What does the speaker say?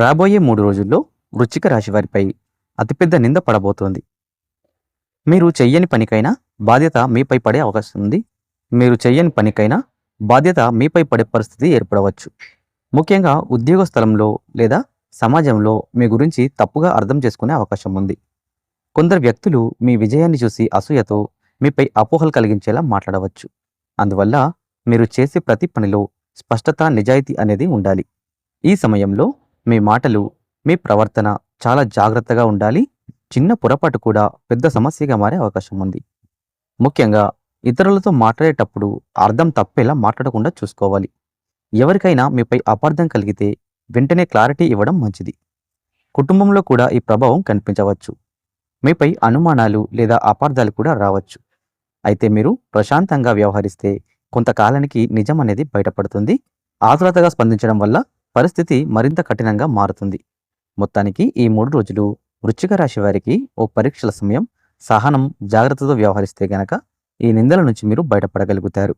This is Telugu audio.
రాబోయే 3 రోజుల్లో వృశ్చిక రాశి వారిపై అతిపెద్ద నింద పడబోతోంది. మీరు చెయ్యని పనికైనా బాధ్యత మీపై పడే అవకాశం ఉంది. మీరు చెయ్యని పనికైనా బాధ్యత మీపై పడే పరిస్థితి ఏర్పడవచ్చు. ముఖ్యంగా ఉద్యోగ స్థలంలో లేదా సమాజంలో మీ గురించి తప్పుగా అర్థం చేసుకునే అవకాశం ఉంది. కొందరు వ్యక్తులు మీ విజయాన్ని చూసి అసూయతో మీపై అపోహలు కలిగించేలా మాట్లాడవచ్చు. అందువల్ల మీరు చేసే ప్రతి పనిలో స్పష్టత, నిజాయితీ అనేది ఉండాలి. ఈ సమయంలో మీ మాటలు, మీ ప్రవర్తన చాలా జాగ్రత్తగా ఉండాలి. చిన్న పొరపాటు కూడా పెద్ద సమస్యగా మారే అవకాశం ఉంది. ముఖ్యంగా ఇతరులతో మాట్లాడేటప్పుడు అర్థం తప్పేలా మాట్లాడకుండా చూసుకోవాలి. ఎవరికైనా మీపై అపార్థం కలిగితే వెంటనే క్లారిటీ ఇవ్వడం మంచిది. కుటుంబంలో కూడా ఈ ప్రభావం కనిపించవచ్చు. మీపై అనుమానాలు లేదా అపార్థాలు కూడా రావచ్చు. అయితే మీరు ప్రశాంతంగా వ్యవహరిస్తే కొంతకాలానికి నిజం అనేది బయటపడుతుంది. ఆతురతగా స్పందించడం వల్ల పరిస్థితి మరింత కఠినంగా మారుతుంది. మొత్తానికి ఈ 3 రోజులు వృశ్చిక రాశి వారికి ఓ పరీక్షల సమయం. సహనం, జాగ్రత్తతో వ్యవహరిస్తే గనక ఈ నిందల నుంచి మీరు బయటపడగలుగుతారు.